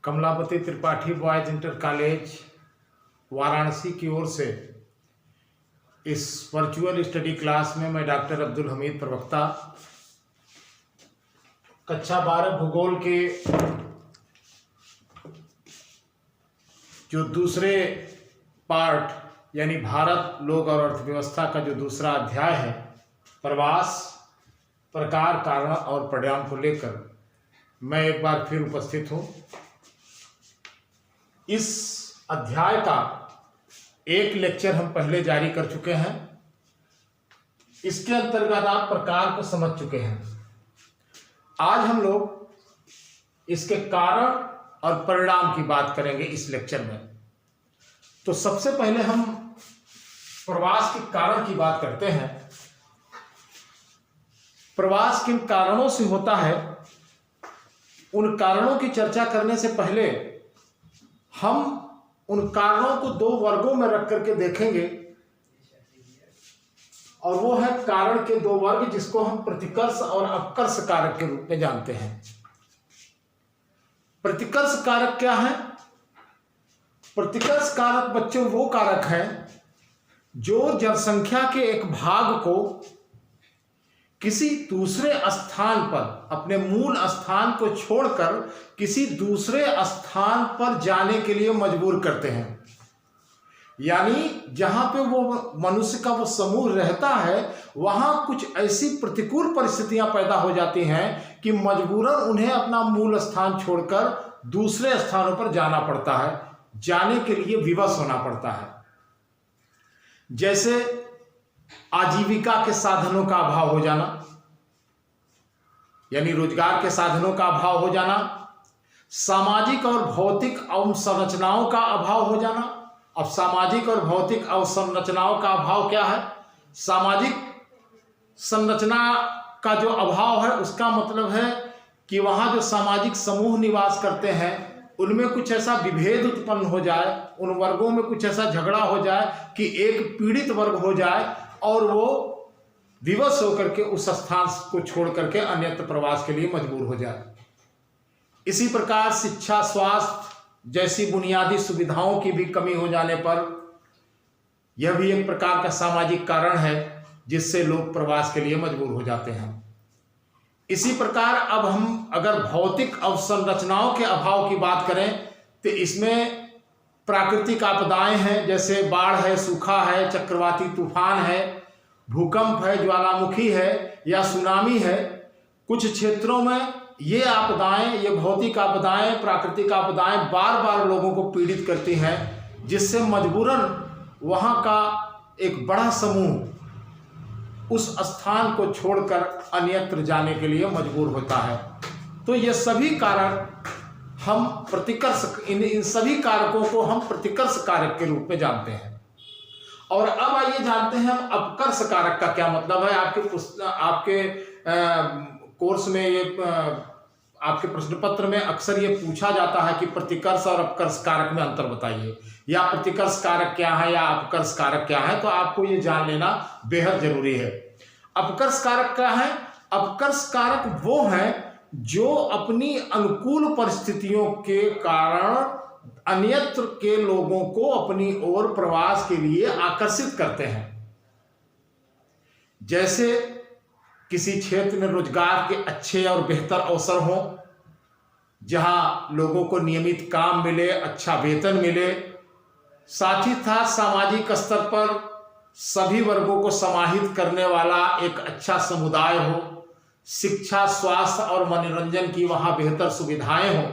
Kamlapati Tripathi boys inter college Varanasi की ओर से इस वर्चुअल स्टडी क्लास में मैं डॉक्टर अब्दुल हमीद प्रवक्ता कक्षा 12 भूगोल के जो दूसरे पार्ट यानी भारत, लोक और अर्थव्यवस्था का जो दूसरा अध्याय है, प्रवास, प्रकार, कारण और परिणाम को लेकर मैं एक बार फिर उपस्थित हूँ। इस अध्याय का एक लेक्चर हम पहले जारी कर चुके हैं। इसके अंतर्गत आप प्रकार को समझ चुके हैं। आज हम लोग इसके कारण और परिणाम की बात करेंगे इस लेक्चर में। तो सबसे पहले हम प्रवास के कारण की बात करते हैं। प्रवास किन कारणों से होता है, उन कारणों की चर्चा करने से पहले हम उन कारणों को दो वर्गों में रख करके देखेंगे, और वो है कारण के दो वर्ग, जिसको हम प्रतिकर्ष और अपकर्ष कारक के रूप में जानते हैं। प्रतिकर्ष कारक क्या है? प्रतिकर्ष कारक बच्चों वो कारक हैं जो जनसंख्या के एक भाग को किसी दूसरे स्थान पर, अपने मूल स्थान को छोड़कर किसी दूसरे स्थान पर जाने के लिए मजबूर करते हैं। यानी जहां पे वो मनुष्य का वो समूह रहता है, वहां कुछ ऐसी प्रतिकूल परिस्थितियां पैदा हो जाती हैं कि मजबूरन उन्हें अपना मूल स्थान छोड़कर दूसरे स्थानों पर जाना पड़ता है, जाने के लिए विवश होना पड़ता है। जैसे आजीविका के साधनों का अभाव हो जाना, यानी रोजगार के साधनों का अभाव हो जाना, सामाजिक और भौतिक अवसंरचनाओं का अभाव हो जाना। अब सामाजिक और भौतिक अवसंरचनाओं का अभाव क्या है? सामाजिक संरचना का जो अभाव है, उसका मतलब है कि वहां जो सामाजिक समूह निवास करते हैं, उनमें कुछ ऐसा विभेद उत्पन्न हो जाए, उन वर्गों में कुछ ऐसा झगड़ा हो जाए कि एक पीड़ित वर्ग हो जाए और वो विवश होकर के उस स्थान को छोड़ करके अन्यत्र प्रवास के लिए मजबूर हो जाए। इसी प्रकार शिक्षा, स्वास्थ्य जैसी बुनियादी सुविधाओं की भी कमी हो जाने पर यह भी एक प्रकार का सामाजिक कारण है जिससे लोग प्रवास के लिए मजबूर हो जाते हैं। इसी प्रकार अब हम अगर भौतिक अवसंरचनाओं के अभाव की बात करें तो इसमें प्राकृतिक आपदाएं हैं, जैसे बाढ़ है, सूखा है, चक्रवाती तूफान है, भूकंप है, ज्वालामुखी है या सुनामी है। कुछ क्षेत्रों में ये आपदाएं, ये भौतिक आपदाएं, प्राकृतिक आपदाएं बार बार लोगों को पीड़ित करती हैं, जिससे मजबूरन वहाँ का एक बड़ा समूह उस स्थान को छोड़कर अन्यत्र जाने के लिए मजबूर होता है। तो ये सभी कारक हम प्रतिकर्ष, इन सभी कारकों को हम प्रतिकर्ष कारक के रूप में जानते हैं। और अब आइए जानते हैं हम अपकर्ष कारक का क्या मतलब है। आपके कोर्स में ये आपके प्रश्न पत्र में अक्सर ये पूछा जाता है कि प्रतिकर्ष और अपकर्ष कारक में अंतर बताइए, या प्रतिकर्ष कारक क्या है या अपकर्ष कारक क्या है। तो आपको ये जान लेना बेहद जरूरी है। अपकर्ष कारक क्या है? अपकर्ष कारक वो है जो अपनी अनुकूल परिस्थितियों के कारण अन्यत्र के लोगों को अपनी ओर प्रवास के लिए आकर्षित करते हैं। जैसे किसी क्षेत्र में रोजगार के अच्छे और बेहतर अवसर हों, जहां लोगों को नियमित काम मिले, अच्छा वेतन मिले, साथ ही साथ सामाजिक स्तर पर सभी वर्गों को समाहित करने वाला एक अच्छा समुदाय हो, शिक्षा, स्वास्थ्य और मनोरंजन की वहां बेहतर सुविधाएं हों,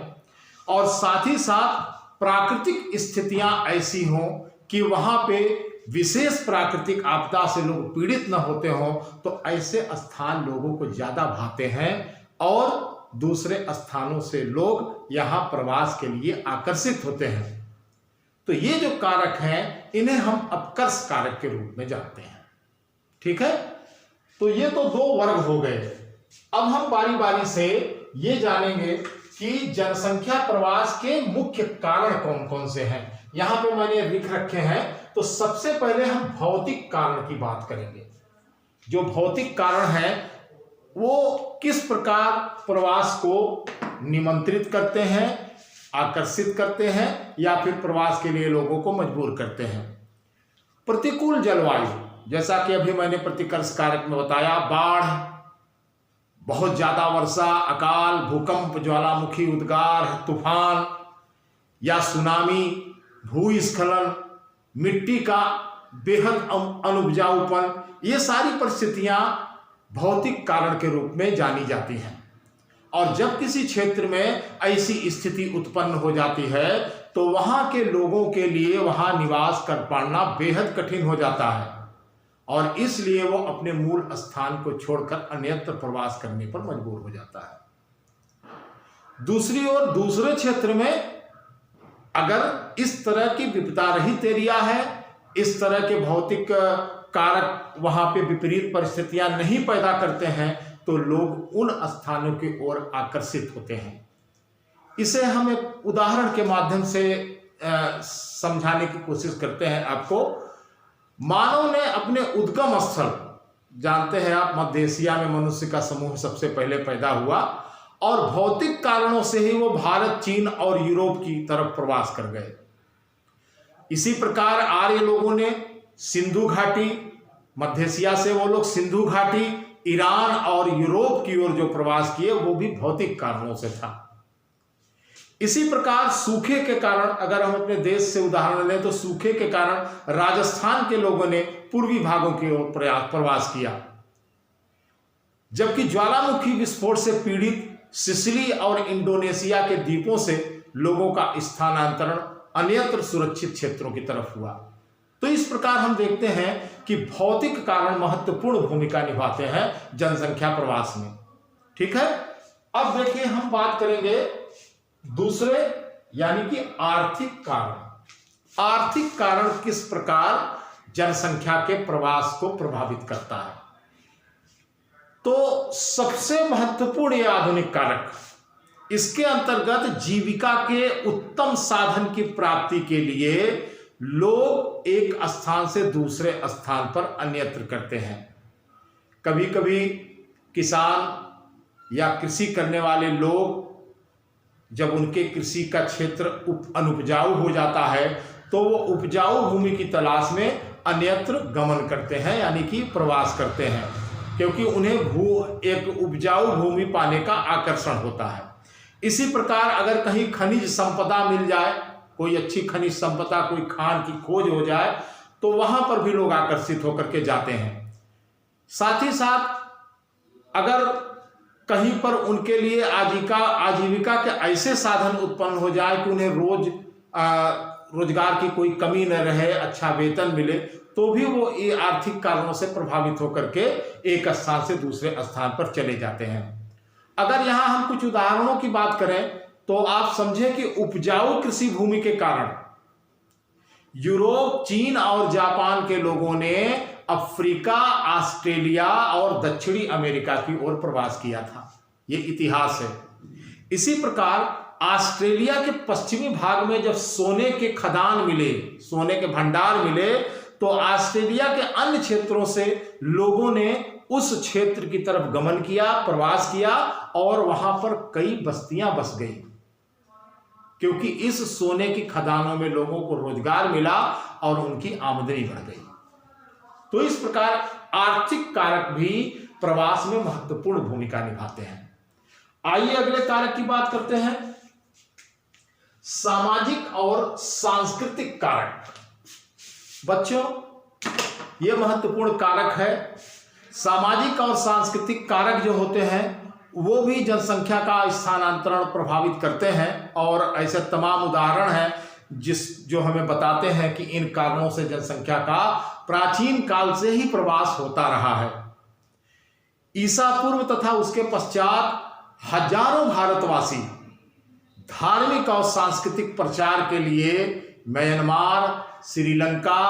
और साथ ही साथ प्राकृतिक स्थितियां ऐसी हों कि वहां पे विशेष प्राकृतिक आपदा से लोग पीड़ित न होते हों, तो ऐसे स्थान लोगों को ज्यादा भाते हैं और दूसरे स्थानों से लोग यहाँ प्रवास के लिए आकर्षित होते हैं। तो ये जो कारक हैं, इन्हें हम अपकर्ष कारक के रूप में जानते हैं। ठीक है, तो ये तो दो वर्ग हो गए। अब हम बारी बारी से ये जानेंगे कि जनसंख्या प्रवास के मुख्य कारण कौन कौन से हैं। यहां पे मैंने लिख रखे हैं। तो सबसे पहले हम भौतिक कारण की बात करेंगे। जो भौतिक कारण है वो किस प्रकार प्रवास को निमंत्रित करते हैं, आकर्षित करते हैं या फिर प्रवास के लिए लोगों को मजबूर करते हैं। प्रतिकूल जलवायु, जैसा कि अभी मैंने प्रतिकर्ष कारक में बताया, बाढ़, बहुत ज्यादा वर्षा, अकाल, भूकंप, ज्वालामुखी उद्गार, तूफान या सुनामी, भूस्खलन, मिट्टी का बेहद अनुपजाऊपन, ये सारी परिस्थितियां भौतिक कारण के रूप में जानी जाती हैं। और जब किसी क्षेत्र में ऐसी स्थिति उत्पन्न हो जाती है तो वहां के लोगों के लिए वहां निवास कर पाना बेहद कठिन हो जाता है और इसलिए वो अपने मूल स्थान को छोड़कर अन्यत्र प्रवास करने पर मजबूर हो जाता है। दूसरी ओर दूसरे क्षेत्र में अगर इस तरह की विपदा रहित एरिया है, इस तरह के भौतिक कारक वहां पे विपरीत परिस्थितियां नहीं पैदा करते हैं, तो लोग उन स्थानों की ओर आकर्षित होते हैं। इसे हम एक उदाहरण के माध्यम से समझाने की कोशिश करते हैं आपको। मानव ने अपने उद्गम स्थल, जानते हैं आप, मध्य एशिया में मनुष्य का समूह सबसे पहले पैदा हुआ और भौतिक कारणों से ही वो भारत, चीन और यूरोप की तरफ प्रवास कर गए। इसी प्रकार आर्य लोगों ने सिंधु घाटी, मध्य एशिया से वो लोग सिंधु घाटी, ईरान और यूरोप की ओर जो प्रवास किए वो भी भौतिक कारणों से था। इसी प्रकार सूखे के कारण, अगर हम अपने देश से उदाहरण लें तो सूखे के कारण राजस्थान के लोगों ने पूर्वी भागों की ओर प्रवास किया, जबकि ज्वालामुखी विस्फोट से पीड़ित सिसिली और इंडोनेशिया के द्वीपों से लोगों का स्थानांतरण अन्यत्र सुरक्षित क्षेत्रों की तरफ हुआ। तो इस प्रकार हम देखते हैं कि भौतिक कारण महत्वपूर्ण भूमिका निभाते हैं जनसंख्या प्रवास में। ठीक है, अब देखिए हम बात करेंगे दूसरे, यानी कि आर्थिक कारण। आर्थिक कारण किस प्रकार जनसंख्या के प्रवास को प्रभावित करता है? तो सबसे महत्वपूर्ण ये आधुनिक कारक, इसके अंतर्गत जीविका के उत्तम साधन की प्राप्ति के लिए लोग एक स्थान से दूसरे स्थान पर अन्यत्र करते हैं। कभी कभी किसान या कृषि करने वाले लोग जब उनके कृषि का क्षेत्र अनुपजाऊ हो जाता है तो वो उपजाऊ भूमि की तलाश में अन्यत्र गमन करते हैं, यानी कि प्रवास करते हैं, क्योंकि उन्हें एक उपजाऊ भूमि पाने का आकर्षण होता है। इसी प्रकार अगर कहीं खनिज संपदा मिल जाए, कोई अच्छी खनिज संपदा, कोई खान की खोज हो जाए, तो वहां पर भी लोग आकर्षित होकर के जाते हैं। साथ ही साथ अगर कहीं पर उनके लिए आजीविका के ऐसे साधन उत्पन्न हो जाए कि उन्हें रोजगार की कोई कमी न रहे, अच्छा वेतन मिले, तो भी वो ये आर्थिक कारणों से प्रभावित होकर के एक स्थान से दूसरे स्थान पर चले जाते हैं। अगर यहाँ हम कुछ उदाहरणों की बात करें तो आप समझें कि उपजाऊ कृषि भूमि के कारण यूरोप, चीन और जापान के लोगों ने अफ्रीका, ऑस्ट्रेलिया और दक्षिणी अमेरिका की ओर प्रवास किया था। ये इतिहास है। इसी प्रकार ऑस्ट्रेलिया के पश्चिमी भाग में जब सोने के खदान मिले, सोने के भंडार मिले, तो ऑस्ट्रेलिया के अन्य क्षेत्रों से लोगों ने उस क्षेत्र की तरफ गमन किया, प्रवास किया और वहां पर कई बस्तियां बस गई, क्योंकि इस सोने की खदानों में लोगों को रोजगार मिला और उनकी आमदनी बढ़ गई। तो इस प्रकार आर्थिक कारक भी प्रवास में महत्वपूर्ण भूमिका निभाते हैं। आइए अगले कारक की बात करते हैं, सामाजिक और सांस्कृतिक कारक। बच्चों, यह महत्वपूर्ण कारक है। सामाजिक और सांस्कृतिक कारक जो होते हैं वो भी जनसंख्या का स्थानांतरण प्रभावित करते हैं और ऐसे तमाम उदाहरण हैं जो हमें बताते हैं कि इन कारणों से जनसंख्या का प्राचीन काल से ही प्रवास होता रहा है। ईसा पूर्व तथा उसके पश्चात हजारों भारतवासी धार्मिक और सांस्कृतिक प्रचार के लिए Myanmar, Sri Lanka,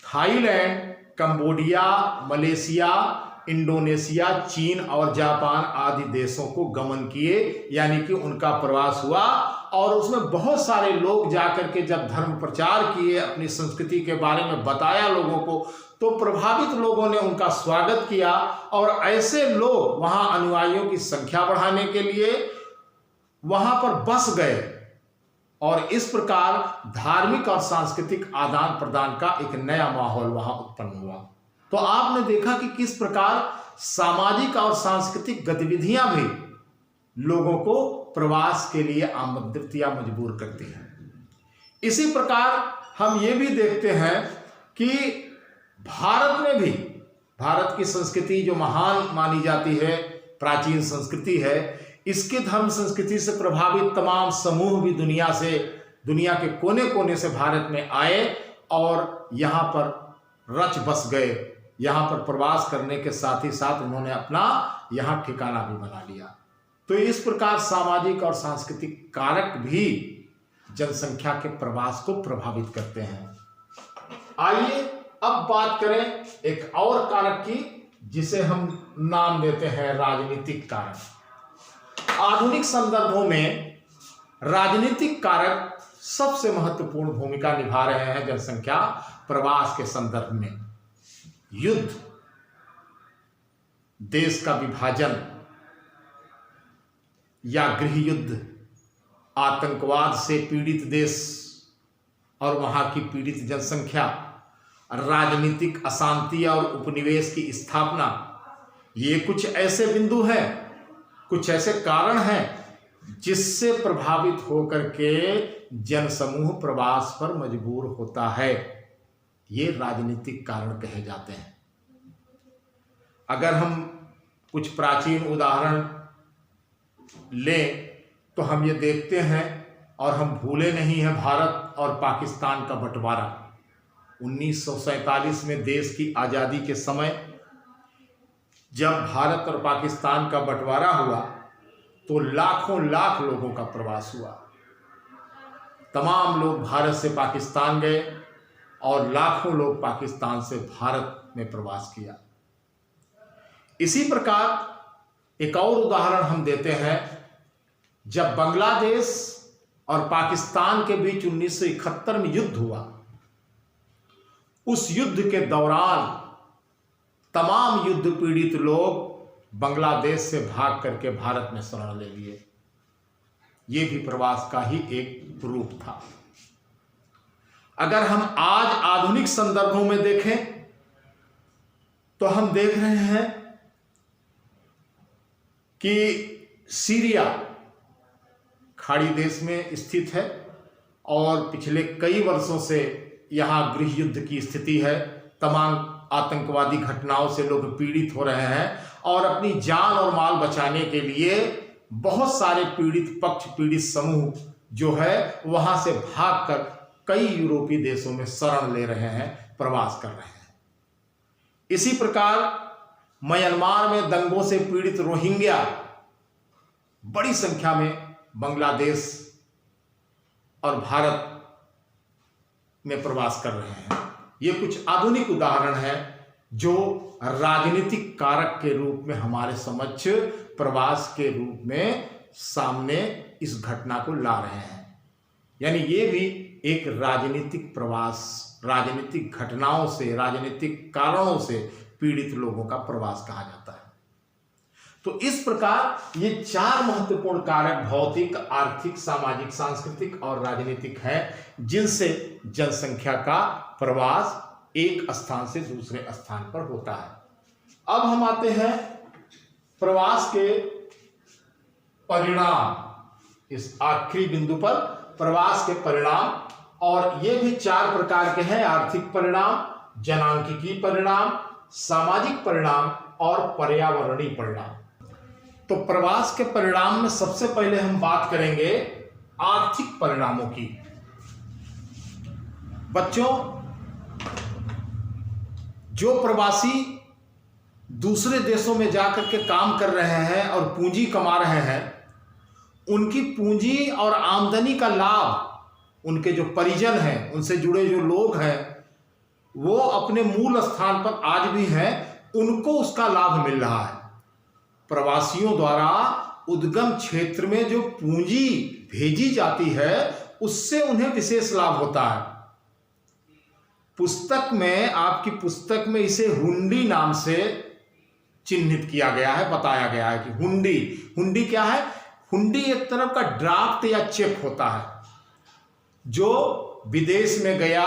Thailand, Cambodia, Malaysia, Indonesia, चीन और जापान आदि देशों को गमन किए, यानी कि उनका प्रवास हुआ और उसमें बहुत सारे लोग जाकर के जब धर्म प्रचार किए, अपनी संस्कृति के बारे में बताया लोगों को, तो प्रभावित लोगों ने उनका स्वागत किया और ऐसे लोग वहां अनुयायियों की संख्या बढ़ाने के लिए वहां पर बस गए और इस प्रकार धार्मिक और सांस्कृतिक आदान प्रदान का एक नया माहौल वहां उत्पन्न हुआ। तो आपने देखा कि किस प्रकार सामाजिक और सांस्कृतिक गतिविधियां भी लोगों को प्रवास के लिए आमंत्रित या मजबूर करती हैं। इसी प्रकार हम ये भी देखते हैं कि भारत में भी, भारत की संस्कृति जो महान मानी जाती है, प्राचीन संस्कृति है, इसके धर्म संस्कृति से प्रभावित तमाम समूह भी दुनिया के कोने कोने से भारत में आए और यहाँ पर रच बस गए। यहाँ पर प्रवास करने के साथ ही साथ उन्होंने अपना यहाँ ठिकाना भी बना लिया। तो इस प्रकार सामाजिक और सांस्कृतिक कारक भी जनसंख्या के प्रवास को प्रभावित करते हैं। आइए अब बात करें एक और कारक की, जिसे हम नाम देते हैं राजनीतिक कारक। आधुनिक संदर्भों में राजनीतिक कारक सबसे महत्वपूर्ण भूमिका निभा रहे हैं जनसंख्या प्रवास के संदर्भ में। युद्ध, देश का विभाजन या गृह युद्ध, आतंकवाद से पीड़ित देश और वहां की पीड़ित जनसंख्या, राजनीतिक अशांति और उपनिवेश की स्थापना, ये कुछ ऐसे बिंदु हैं, कुछ ऐसे कारण हैं जिससे प्रभावित होकर के जनसमूह प्रवास पर मजबूर होता है। ये राजनीतिक कारण कहे जाते हैं। अगर हम कुछ प्राचीन उदाहरण लें तो हम ये देखते हैं और हम भूले नहीं हैं भारत और पाकिस्तान का बंटवारा। 1947 में देश की आज़ादी के समय जब भारत और पाकिस्तान का बंटवारा हुआ तो लाखों लाख लोगों का प्रवास हुआ। तमाम लोग भारत से पाकिस्तान गए और लाखों लोग पाकिस्तान से भारत में प्रवास किया। इसी प्रकार एक और उदाहरण हम देते हैं, जब बांग्लादेश और पाकिस्तान के बीच 1971 में युद्ध हुआ, उस युद्ध के दौरान तमाम युद्ध पीड़ित लोग बांग्लादेश से भाग करके भारत में शरण ले लिए। ये भी प्रवास का ही एक रूप था। अगर हम आज आधुनिक संदर्भों में देखें तो हम देख रहे हैं कि सीरिया खाड़ी देश में स्थित है और पिछले कई वर्षों से यहां गृह युद्ध की स्थिति है। तमाम आतंकवादी घटनाओं से लोग पीड़ित हो रहे हैं और अपनी जान और माल बचाने के लिए बहुत सारे पीड़ित पक्ष, पीड़ित समूह जो है वहां से भागकर कई यूरोपीय देशों में शरण ले रहे हैं, प्रवास कर रहे हैं। इसी प्रकार म्यांमार में दंगों से पीड़ित रोहिंग्या बड़ी संख्या में बांग्लादेश और भारत में प्रवास कर रहे हैं। ये कुछ आधुनिक उदाहरण हैं जो राजनीतिक कारक के रूप में हमारे समक्ष प्रवास के रूप में सामने इस घटना को ला रहे हैं। यानी ये भी एक राजनीतिक प्रवास, राजनीतिक घटनाओं से, राजनीतिक कारणों से पीड़ित लोगों का प्रवास कहा जाता है। तो इस प्रकार ये चार महत्वपूर्ण कारक भौतिक, आर्थिक, सामाजिक, सांस्कृतिक और राजनीतिक हैं जिनसे जनसंख्या का प्रवास एक स्थान से दूसरे स्थान पर होता है। अब हम आते हैं प्रवास के परिणाम, इस आखिरी बिंदु पर प्रवास के परिणाम, और ये भी चार प्रकार के हैं: आर्थिक परिणाम, जनांकिकी परिणाम, सामाजिक परिणाम और पर्यावरणीय परिणाम। तो प्रवास के परिणाम में सबसे पहले हम बात करेंगे आर्थिक परिणामों की। बच्चों, जो प्रवासी दूसरे देशों में जाकर के काम कर रहे हैं और पूंजी कमा रहे हैं, उनकी पूंजी और आमदनी का लाभ उनके जो परिजन हैं, उनसे जुड़े जो लोग हैं, वो अपने मूल स्थान पर आज भी हैं, उनको उसका लाभ मिल रहा है। प्रवासियों द्वारा उद्गम क्षेत्र में जो पूंजी भेजी जाती है उससे उन्हें विशेष लाभ होता है। पुस्तक में, आपकी पुस्तक में इसे हुंडी नाम से चिन्हित किया गया है, बताया गया है कि हुंडी क्या है? हुंडी एक तरह का ड्राफ्ट या चेक होता है। जो विदेश में गया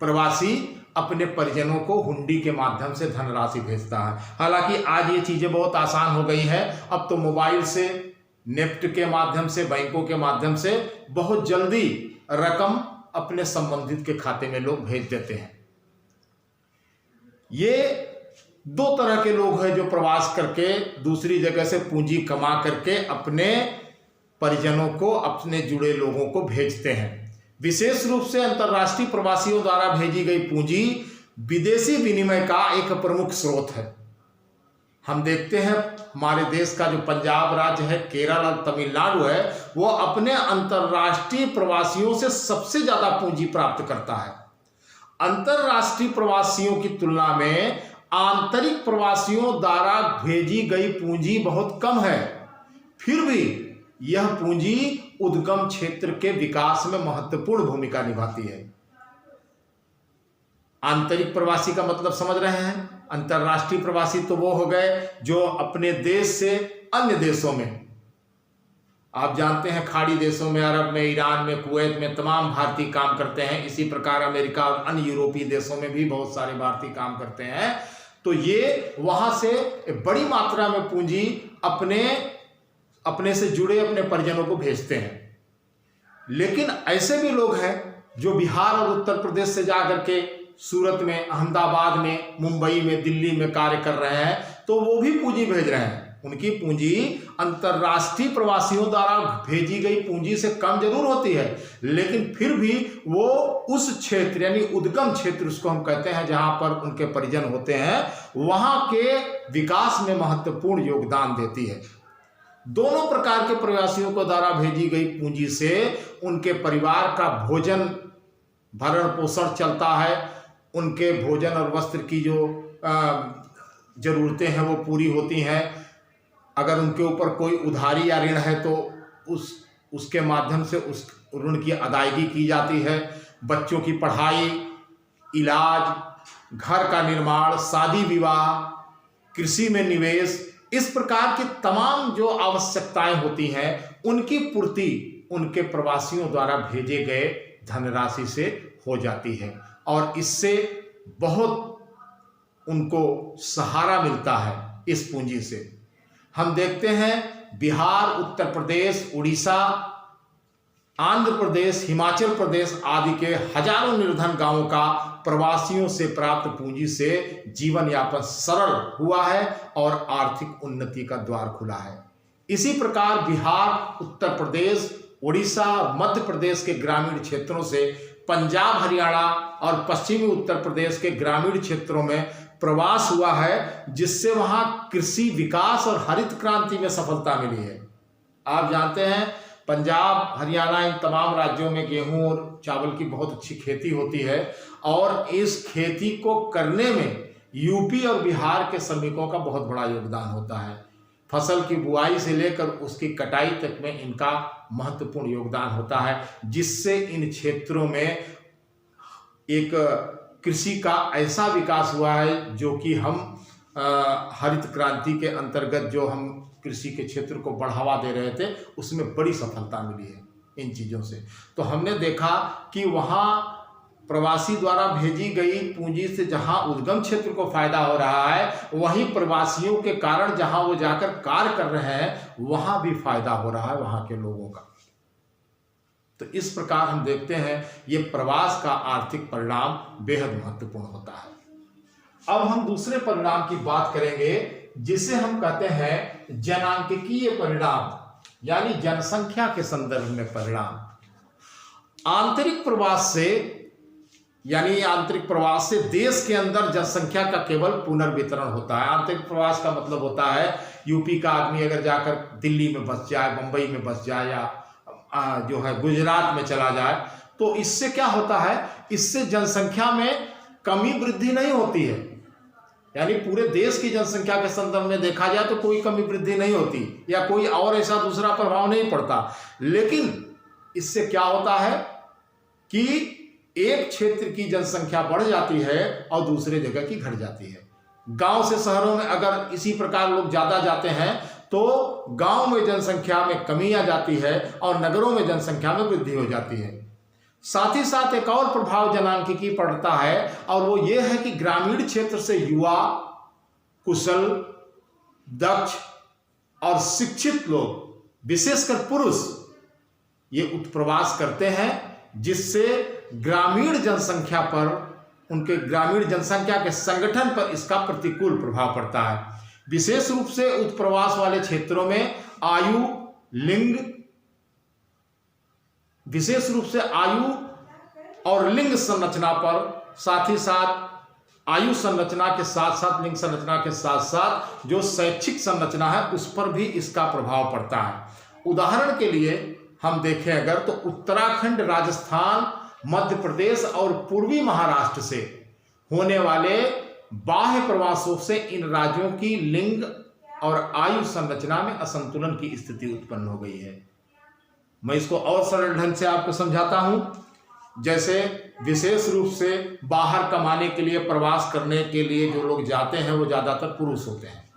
प्रवासी अपने परिजनों को हुंडी के माध्यम से धनराशि भेजता है। हालांकि आज ये चीज़ें बहुत आसान हो गई हैं। अब तो मोबाइल से, नेफ्ट के माध्यम से, बैंकों के माध्यम से बहुत जल्दी रकम अपने संबंधित के खाते में लोग भेज देते हैं। ये दो तरह के लोग हैं जो प्रवास करके दूसरी जगह से पूंजी कमा करके अपने परिजनों को, अपने जुड़े लोगों को भेजते हैं। विशेष रूप से अंतर्राष्ट्रीय प्रवासियों द्वारा भेजी गई पूंजी विदेशी विनिमय का एक प्रमुख स्रोत है। हम देखते हैं हमारे देश का जो पंजाब राज्य है, केरल और तमिलनाडु है, वो अपने अंतर्राष्ट्रीय प्रवासियों से सबसे ज्यादा पूंजी प्राप्त करता है। अंतर्राष्ट्रीय प्रवासियों की तुलना में आंतरिक प्रवासियों द्वारा भेजी गई पूंजी बहुत कम है। फिर भी यह पूंजी उद्गम क्षेत्र के विकास में महत्वपूर्ण भूमिका निभाती है। आंतरिक प्रवासी का मतलब समझ रहे हैं? अंतर्राष्ट्रीय प्रवासी तो वो हो गए जो अपने देश से अन्य देशों में, आप जानते हैं खाड़ी देशों में, अरब में, ईरान में, कुवैत में तमाम भारतीय काम करते हैं। इसी प्रकार अमेरिका और अन्य यूरोपीय देशों में भी बहुत सारे भारतीय काम करते हैं। तो ये वहां से बड़ी मात्रा में पूंजी अपने से जुड़े अपने परिजनों को भेजते हैं। लेकिन ऐसे भी लोग हैं जो बिहार और उत्तर प्रदेश से जाकर के सूरत में, अहमदाबाद में, मुंबई में, दिल्ली में कार्य कर रहे हैं, तो वो भी पूंजी भेज रहे हैं। उनकी पूंजी अंतर्राष्ट्रीय प्रवासियों द्वारा भेजी गई पूंजी से कम जरूर होती है, लेकिन फिर भी वो उस क्षेत्र यानी उद्गम क्षेत्र उसको हम कहते हैं जहां पर उनके परिजन होते हैं, वहां के विकास में महत्वपूर्ण योगदान देती है। दोनों प्रकार के प्रवासियों को द्वारा भेजी गई पूंजी से उनके परिवार का भोजन भरण पोषण चलता है, उनके भोजन और वस्त्र की जो जरूरतें हैं वो पूरी होती हैं। अगर उनके ऊपर कोई उधारी या ऋण है तो उसके माध्यम से उस ऋण की अदायगी की जाती है। बच्चों की पढ़ाई, इलाज, घर का निर्माण, शादी विवाह, कृषि में निवेश, इस प्रकार की तमाम जो आवश्यकताएं होती हैं उनकी पूर्ति उनके प्रवासियों द्वारा भेजे गए धनराशि से हो जाती है और इससे बहुत उनको सहारा मिलता है इस पूंजी से। हम देखते हैं बिहार, उत्तर प्रदेश, उड़ीसा, आंध्र प्रदेश, हिमाचल प्रदेश आदि के हजारों निर्धन गांवों का प्रवासियों से प्राप्त पूंजी से जीवन यापन सरल हुआ है और आर्थिक उन्नति का द्वार खुला है। इसी प्रकार बिहार, उत्तर प्रदेश, उड़ीसा, मध्य प्रदेश के ग्रामीण क्षेत्रों से पंजाब, हरियाणा और पश्चिमी उत्तर प्रदेश के ग्रामीण क्षेत्रों में प्रवास हुआ है, जिससे वहां कृषि विकास और हरित क्रांति में सफलता मिली है। आप जानते हैं पंजाब, हरियाणा, इन तमाम राज्यों में गेहूं और चावल की बहुत अच्छी खेती होती है और इस खेती को करने में यूपी और बिहार के श्रमिकों का बहुत बड़ा योगदान होता है। फसल की बुआई से लेकर उसकी कटाई तक में इनका महत्वपूर्ण योगदान होता है, जिससे इन क्षेत्रों में एक कृषि का ऐसा विकास हुआ है जो कि हम हरित क्रांति के अंतर्गत जो हम कृषि के क्षेत्र को बढ़ावा दे रहे थे उसमें बड़ी सफलता मिली है इन चीज़ों से। तो हमने देखा कि वहाँ प्रवासी द्वारा भेजी गई पूंजी से जहां उद्गम क्षेत्र को फायदा हो रहा है, वहीं प्रवासियों के कारण जहां वो जाकर कार्य कर रहे हैं वहां भी फायदा हो रहा है वहां के लोगों का। तो इस प्रकार हम देखते हैं ये प्रवास का आर्थिक परिणाम बेहद महत्वपूर्ण होता है। अब हम दूसरे परिणाम की बात करेंगे जिसे हम कहते हैं जनांकिकीय परिणाम, यानी जनसंख्या के संदर्भ में परिणाम। आंतरिक प्रवास से यानी आंतरिक प्रवास से देश के अंदर जनसंख्या का केवल पुनर्वितरण होता है। आंतरिक प्रवास का मतलब होता है यूपी का आदमी अगर जाकर दिल्ली में बस जाए, मुंबई में बस जाए या जो है गुजरात में चला जाए, तो इससे क्या होता है, इससे जनसंख्या में कमी वृद्धि नहीं होती है। यानी पूरे देश की जनसंख्या के संदर्भ में देखा जाए तो कोई कमी वृद्धि नहीं होती या कोई और ऐसा दूसरा प्रभाव नहीं पड़ता। लेकिन इससे क्या होता है कि एक क्षेत्र की जनसंख्या बढ़ जाती है और दूसरे जगह की घट जाती है। गांव से शहरों में अगर इसी प्रकार लोग ज्यादा जाते हैं तो गांव में जनसंख्या में कमी आ जाती है और नगरों में जनसंख्या में वृद्धि हो जाती है। साथ ही साथ एक और प्रभाव जनांकिकी पड़ता है और वो ये है कि ग्रामीण क्षेत्र से युवा, कुशल, दक्ष और शिक्षित लोग, विशेषकर पुरुष, ये उत्प्रवास करते हैं, जिससे ग्रामीण जनसंख्या पर, उनके ग्रामीण जनसंख्या के संगठन पर इसका प्रतिकूल प्रभाव पड़ता है। विशेष रूप से उत्प्रवास वाले क्षेत्रों में आयु, लिंग, विशेष रूप से आयु और लिंग संरचना पर, साथ ही साथ आयु संरचना के साथ साथ लिंग संरचना के साथ साथ जो शैक्षिक संरचना है उस पर भी इसका प्रभाव पड़ता है। उदाहरण के लिए हम देखें अगर, तो उत्तराखंड, राजस्थान, मध्य प्रदेश और पूर्वी महाराष्ट्र से होने वाले बाह्य प्रवासों से इन राज्यों की लिंग और आयु संरचना में असंतुलन की स्थिति उत्पन्न हो गई है। मैं इसको और सरल ढंग से आपको समझाता हूं। जैसे विशेष रूप से बाहर कमाने के लिए, प्रवास करने के लिए जो लोग जाते हैं वो ज़्यादातर पुरुष होते हैं,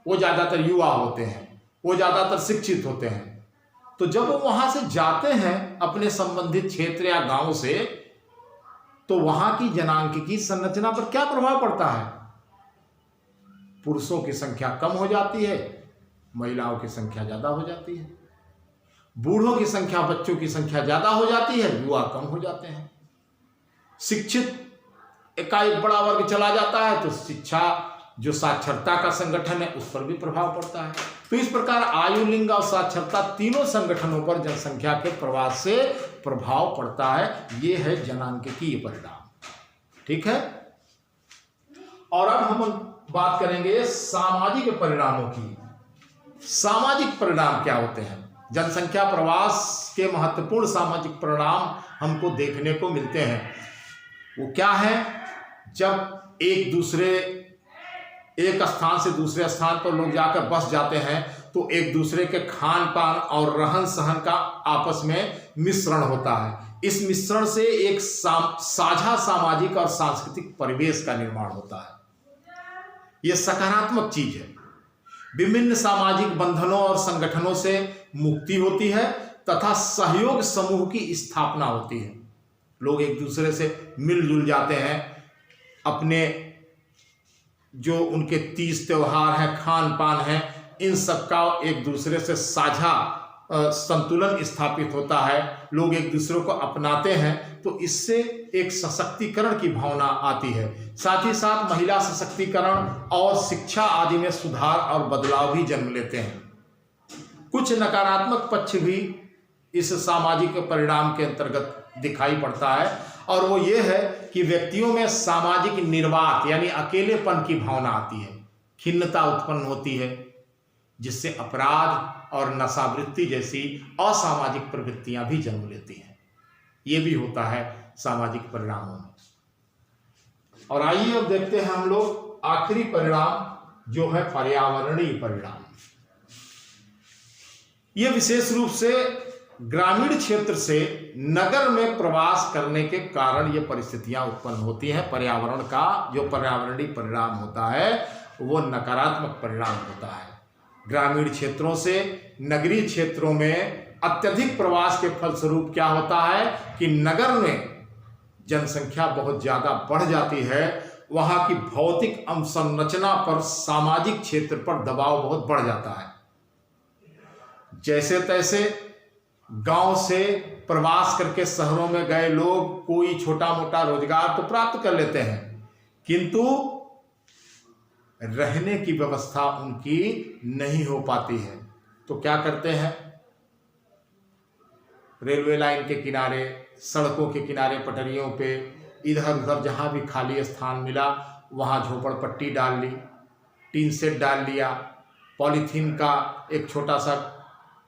वो ज़्यादातर युवा होते हैं, वो ज़्यादातर शिक्षित होते हैं। तो जब वो वहाँ से जाते हैं अपने संबंधित क्षेत्र या गांव से, तो वहाँ की जनांकिकी संरचना पर क्या प्रभाव पड़ता है? पुरुषों की संख्या कम हो जाती है, महिलाओं की संख्या ज़्यादा हो जाती है, बूढ़ों की संख्या, बच्चों की संख्या ज़्यादा हो जाती है, युवा कम हो जाते हैं। शिक्षित एकाएक बड़ा वर्ग चला जाता है तो शिक्षा, जो साक्षरता का संगठन है, उस पर भी प्रभाव पड़ता है। तो इस प्रकार आयु, लिंग और साक्षरता तीनों संगठनों पर जनसंख्या के प्रवास से प्रभाव पड़ता है। ये है जनांकिकीय परिणाम। ठीक है। और अब हम बात करेंगे सामाजिक परिणामों की। सामाजिक परिणाम क्या होते हैं? जनसंख्या प्रवास के महत्वपूर्ण सामाजिक परिणाम हमको देखने को मिलते हैं। वो क्या है? जब एक स्थान से दूसरे स्थान पर लोग जाकर बस जाते हैं तो एक दूसरे के खान पान और रहन सहन का आपस में मिश्रण होता है। इस मिश्रण से एक साझा सामाजिक और सांस्कृतिक परिवेश का निर्माण होता है। यह सकारात्मक चीज है। विभिन्न सामाजिक बंधनों और संगठनों से मुक्ति होती है तथा सहयोग समूह की स्थापना होती है। लोग एक दूसरे से मिलजुल जाते हैं, अपने जो उनके तीज त्योहार हैं, खान पान है, इन सब का एक दूसरे से साझा संतुलन स्थापित होता है। लोग एक दूसरे को अपनाते हैं तो इससे एक सशक्तिकरण की भावना आती है। साथ ही साथ महिला सशक्तिकरण और शिक्षा आदि में सुधार और बदलाव भी जन्म लेते हैं। कुछ नकारात्मक पक्ष भी इस सामाजिक परिणाम के अंतर्गत दिखाई पड़ता है और वो ये है कि व्यक्तियों में सामाजिक निर्वात यानी अकेलेपन की भावना आती है, खिन्नता उत्पन्न होती है, जिससे अपराध और नशावृत्ति जैसी असामाजिक प्रवृत्तियां भी जन्म लेती हैं। ये भी होता है सामाजिक परिणामों में। और आइए अब देखते हैं हम लोग आखिरी परिणाम जो है पर्यावरणीय परिणाम। ये विशेष रूप से ग्रामीण क्षेत्र से नगर में प्रवास करने के कारण ये परिस्थितियां उत्पन्न होती हैं। पर्यावरण का जो पर्यावरणीय परिणाम होता है वो नकारात्मक परिणाम होता है। ग्रामीण क्षेत्रों से नगरीय क्षेत्रों में अत्यधिक प्रवास के फलस्वरूप क्या होता है कि नगर में जनसंख्या बहुत ज़्यादा बढ़ जाती है। वहाँ की भौतिक अवसंरचना पर, सामाजिक क्षेत्र पर दबाव बहुत बढ़ जाता है। जैसे तैसे गांव से प्रवास करके शहरों में गए लोग कोई छोटा मोटा रोजगार तो प्राप्त कर लेते हैं, किंतु रहने की व्यवस्था उनकी नहीं हो पाती है। तो क्या करते हैं? रेलवे लाइन के किनारे, सड़कों के किनारे, पटरियों पे, इधर उधर जहाँ भी खाली स्थान मिला वहाँ झोपड़पट्टी डाल ली, टीन सेट डाल लिया, पॉलीथीन का एक छोटा सा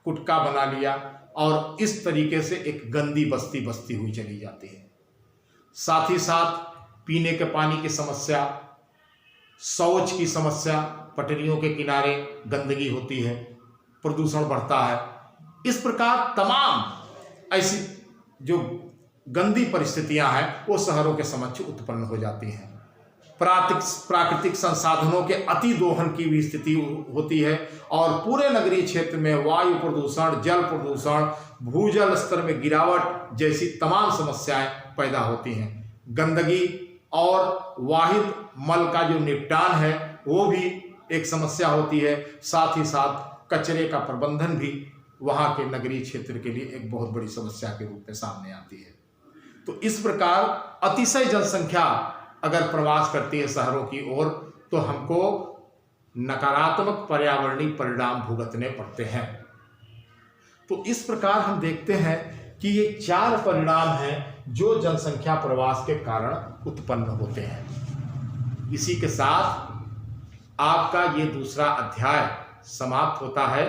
कुटका बना लिया और इस तरीके से एक गंदी बस्ती बसती हुई चली जाती है। साथ ही साथ पीने के पानी की समस्या, शौच की समस्या, पटरियों के किनारे गंदगी होती है, प्रदूषण बढ़ता है। इस प्रकार तमाम ऐसी जो गंदी परिस्थितियां हैं वो शहरों के समक्ष उत्पन्न हो जाती हैं। प्राकृतिक संसाधनों के अति दोहन की भी स्थिति होती है और पूरे नगरीय क्षेत्र में वायु प्रदूषण, जल प्रदूषण, भूजल स्तर में गिरावट जैसी तमाम समस्याएं पैदा होती हैं। गंदगी और वाहिद मल का जो निपटान है वो भी एक समस्या होती है। साथ ही साथ कचरे का प्रबंधन भी वहाँ के नगरीय क्षेत्र के लिए एक बहुत बड़ी समस्या के रूप में सामने आती है। तो इस प्रकार अतिशय जनसंख्या अगर प्रवास करती है शहरों की ओर तो हमको नकारात्मक पर्यावरणीय परिणाम भुगतने पड़ते हैं। तो इस प्रकार हम देखते हैं कि ये 4 परिणाम हैं जो जनसंख्या प्रवास के कारण उत्पन्न होते हैं। इसी के साथ आपका ये दूसरा अध्याय समाप्त होता है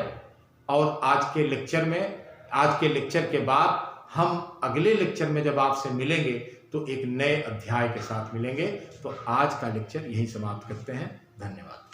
और आज के लेक्चर के बाद हम अगले लेक्चर में जब आपसे मिलेंगे तो एक नए अध्याय के साथ मिलेंगे। तो आज का लेक्चर यही समाप्त करते हैं। धन्यवाद।